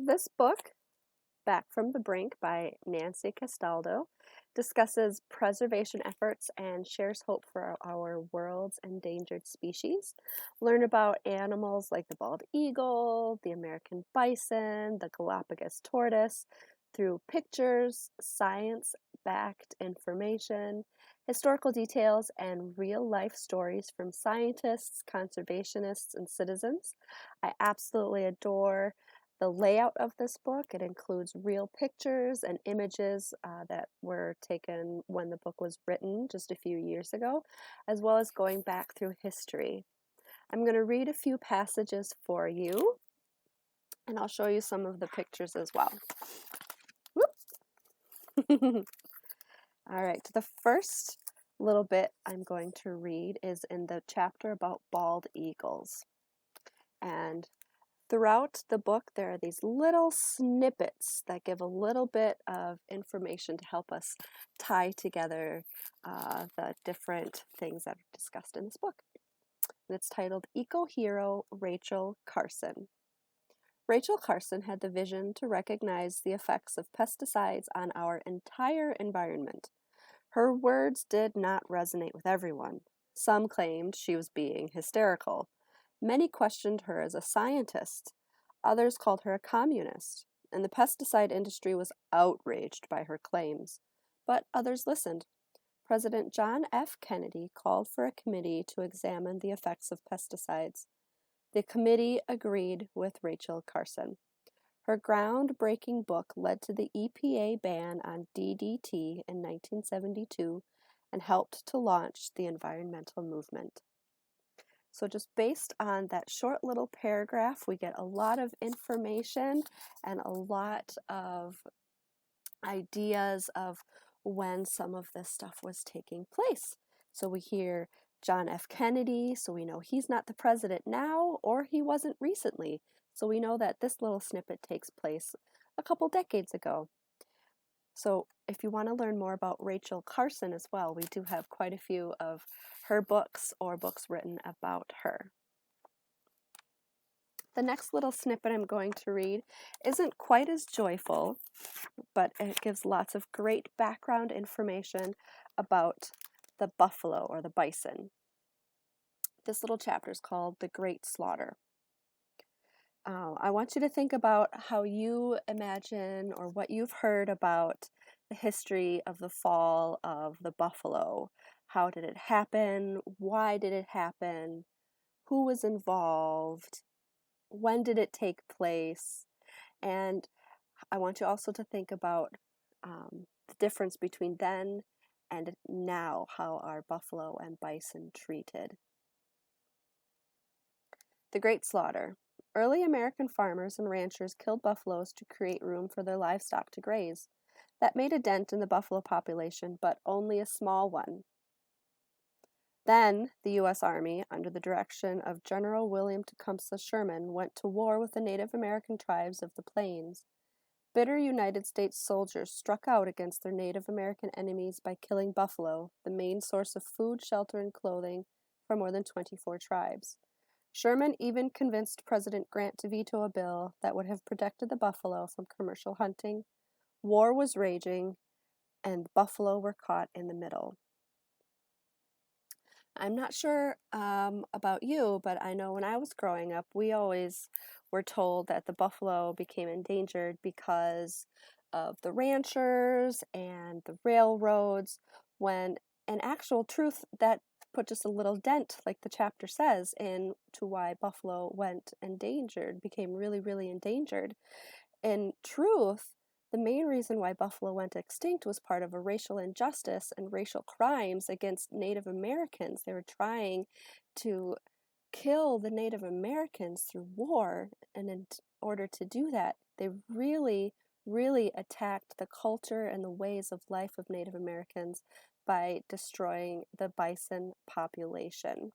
This book, Back from the Brink by Nancy Castaldo, discusses preservation efforts and shares hope for our world's endangered species. Learn about animals like the bald eagle, the American bison, the Galapagos tortoise through pictures, science backed information, historical details, and real life stories from scientists, conservationists, and citizens. I absolutely adore the layout of this book. It includes real pictures and images that were taken when the book was written just a few years ago, as well as going back through history. I'm going to read a few passages for you, and I'll show you some of the pictures as well. All right, the first little bit I'm going to read is in the chapter about bald eagles. And throughout the book, there are these little snippets that give a little bit of information to help us tie together the different things that are discussed in this book. And it's titled Eco Hero Rachel Carson. Rachel Carson had the vision to recognize the effects of pesticides on our entire environment. Her words did not resonate with everyone. Some claimed she was being hysterical. Many questioned her as a scientist. Others called her a communist, and the pesticide industry was outraged by her claims. But others listened. President John F. Kennedy called for a committee to examine the effects of pesticides. The committee agreed with Rachel Carson. Her groundbreaking book led to the EPA ban on DDT in 1972 and helped to launch the environmental movement. So just based on that short little paragraph, we get a lot of information and a lot of ideas of when some of this stuff was taking place. So we hear John F. Kennedy, so we know he's not the president now, or he wasn't recently. So we know that this little snippet takes place a couple decades ago. So if you want to learn more about Rachel Carson as well, we do have quite a few of her books or books written about her. The next little snippet I'm going to read isn't quite as joyful, but it gives lots of great background information about the buffalo or the bison. This little chapter is called The Great Slaughter. I want you to think about how you imagine or what you've heard about the history of the fall of the buffalo. How did it happen? Why did it happen? Who was involved? When did it take place? And I want you also to think about the difference between then and now, how are buffalo and bison treated. The Great Slaughter. Early American farmers and ranchers killed buffaloes to create room for their livestock to graze. That made a dent in the buffalo population, but only a small one. Then, the U.S. Army, under the direction of General William Tecumseh Sherman, went to war with the Native American tribes of the plains. Bitter United States soldiers struck out against their Native American enemies by killing buffalo, the main source of food, shelter, and clothing for more than 24 tribes. Sherman even convinced President Grant to veto a bill that would have protected the buffalo from commercial hunting. War was raging, and buffalo were caught in the middle. I'm not sure about you, but I know when I was growing up, we always were told that the buffalo became endangered because of the ranchers and the railroads, when in actual truth, that put just a little dent, like the chapter says, into why buffalo went endangered, became really, really endangered. In truth, the main reason why buffalo went extinct was part of a racial injustice and racial crimes against Native Americans. They were trying to kill the Native Americans through war, and in order to do that, they really, really attacked the culture and the ways of life of Native Americans by destroying the bison population.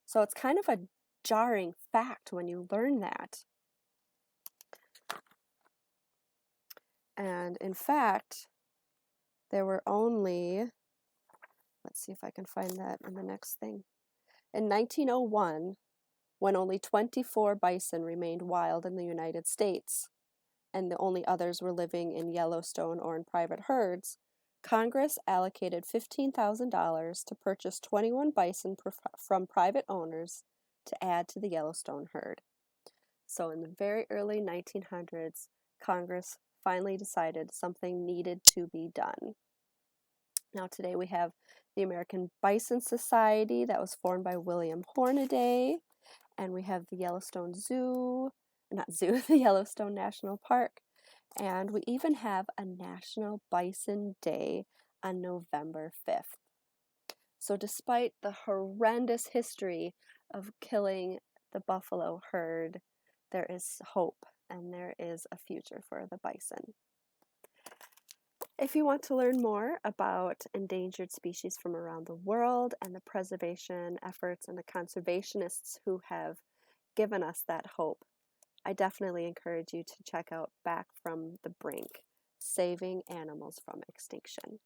So it's kind of a jarring fact when you learn that. And in fact, there were only, let's see if I can find that in the next thing. In 1901, when only 24 bison remained wild in the United States, and the only others were living in Yellowstone or in private herds, Congress allocated $15,000 to purchase 21 bison from private owners to add to the Yellowstone herd. So in the very early 1900s, Congress finally decided something needed to be done. Now today we have the American Bison Society that was formed by William Hornaday, and we have the Yellowstone the Yellowstone National Park, and we even have a National Bison Day on November 5th. So despite the horrendous history of killing the buffalo herd, there is hope and there is a future for the bison. If you want to learn more about endangered species from around the world and the preservation efforts and the conservationists who have given us that hope, I definitely encourage you to check out Back from the Brink, Saving Animals from Extinction.